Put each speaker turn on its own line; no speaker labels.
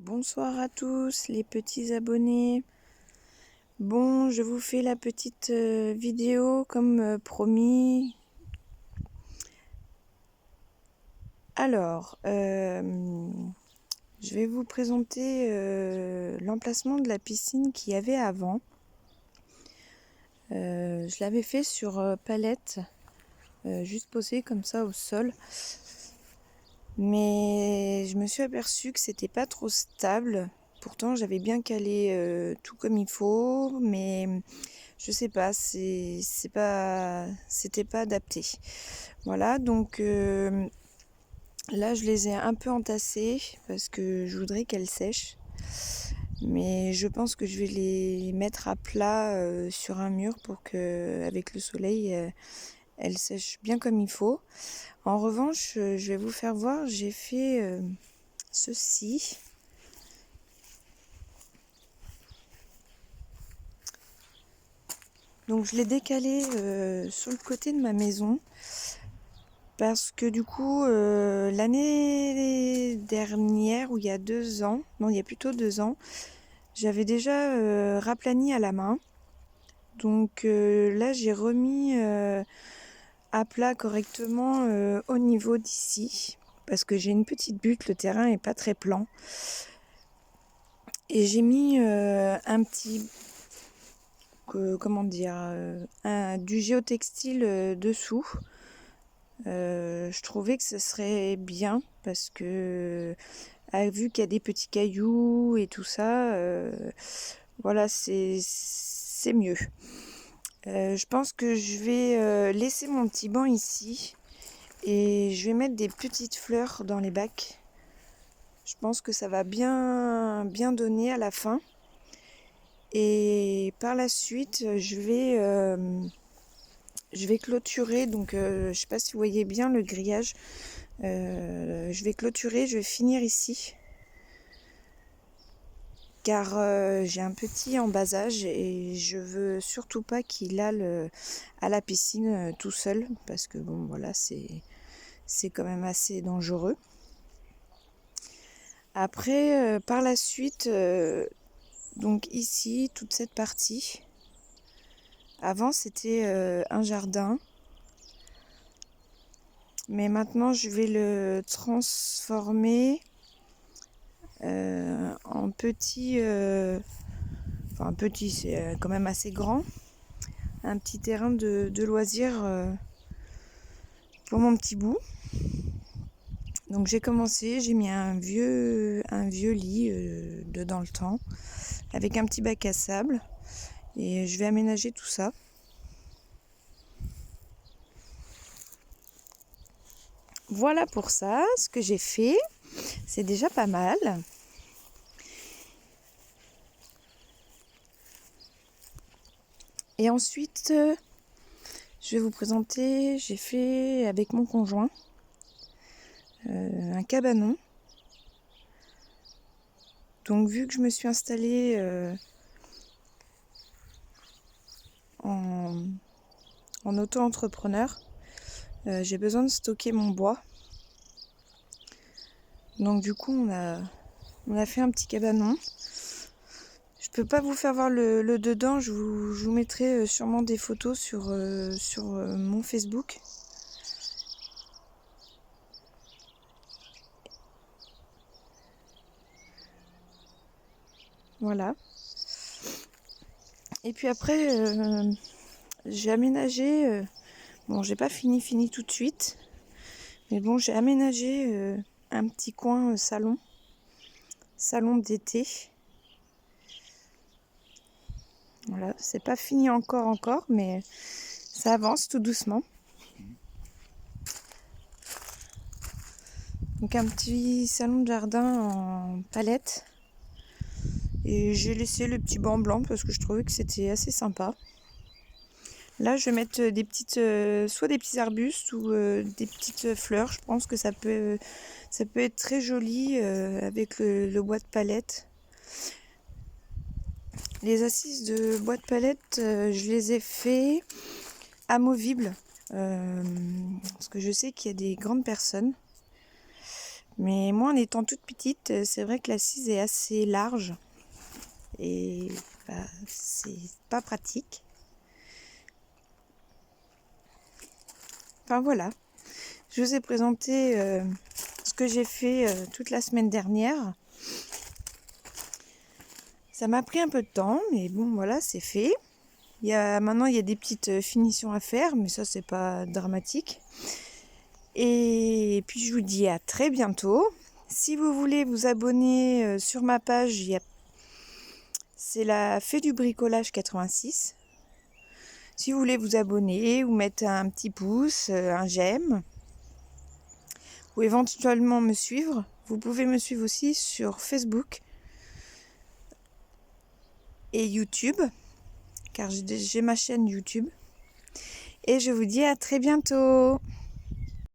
Bonsoir à tous les petits abonnés. Bon, je vous fais la petite vidéo comme promis. Alors, je vais vous présenter l'emplacement de la piscine qu'il y avait avant. Je l'avais fait sur palette, juste posé comme ça au sol. Mais je me suis aperçue que c'était pas trop stable. Pourtant, j'avais bien calé tout comme il faut, mais je sais pas, c'était pas adapté. Voilà, donc là, je les ai un peu entassées parce que je voudrais qu'elles sèchent. Mais je pense que je vais les mettre à plat sur un mur pour que, avec le soleil, elles sèchent bien comme il faut. En revanche, je vais vous faire voir, j'ai fait ceci. Donc je l'ai décalé sur le côté de ma maison parce que du coup l'année dernière ou il y a 2 ans, non il y a plutôt 2 ans, j'avais déjà raplani à la main. Donc là j'ai remis à plat correctement au niveau d'ici parce que j'ai une petite butte, le terrain est pas très plan. Et j'ai mis un petit comment dire, du géotextile dessous. Je trouvais que ce serait bien parce que vu qu'il y a des petits cailloux et tout ça, voilà, c'est mieux. Je pense que je vais laisser mon petit banc ici et je vais mettre des petites fleurs dans les bacs. Je pense que ça va bien donner à la fin. Et par la suite, je vais clôturer, donc je sais pas si vous voyez bien le grillage. Je vais clôturer, je vais finir ici. Car j'ai un petit en bas âge et je veux surtout pas qu'il aille à la piscine tout seul. Parce que bon voilà, c'est quand même assez dangereux. Après, par la suite, donc ici, toute cette partie. Avant c'était un jardin. Mais maintenant, je vais le transformer en petit. Enfin, petit, c'est quand même assez grand. Un petit terrain de loisirs pour mon petit bout. Donc j'ai commencé, j'ai mis un vieux lit de dans le temps, avec un petit bac à sable. Et je vais aménager tout ça. Voilà pour ça, ce que j'ai fait. C'est déjà pas mal. Et ensuite, je vais vous présenter, j'ai fait avec mon conjoint un cabanon. Donc vu que je me suis installée en auto-entrepreneur, j'ai besoin de stocker mon bois. Donc du coup on a fait un petit cabanon. Je peux pas vous faire voir le dedans, je vous mettrai sûrement des photos sur mon Facebook. Voilà. Et puis après, j'ai aménagé. Bon, j'ai pas fini tout de suite. Mais bon, j'ai aménagé un petit coin salon d'été. Voilà, c'est pas fini encore, mais ça avance tout doucement. Donc un petit salon de jardin en palette. Et j'ai laissé le petit banc blanc parce que je trouvais que c'était assez sympa. Là, je vais mettre des petites, soit des petits arbustes ou des petites fleurs. Je pense que ça peut être très joli avec le bois de palette. Les assises de bois de palette, je les ai fait amovibles. Parce que je sais qu'il y a des grandes personnes Mais moi, en étant toute petite, c'est vrai que l'assise est assez large. Et c'est pas pratique. Enfin voilà, je vous ai présenté ce que j'ai fait toute la semaine dernière. Ça m'a pris un peu de temps, mais bon voilà, c'est fait. Maintenant il y a des petites finitions à faire, mais ça c'est pas dramatique. Et puis je vous dis à très bientôt. Si vous voulez vous abonner sur ma page, c'est la Fée du bricolage 86. Si vous voulez vous abonner ou mettre un petit pouce, un j'aime, ou éventuellement me suivre, vous pouvez me suivre aussi sur Facebook et YouTube, car j'ai ma chaîne YouTube. Et je vous dis à très bientôt.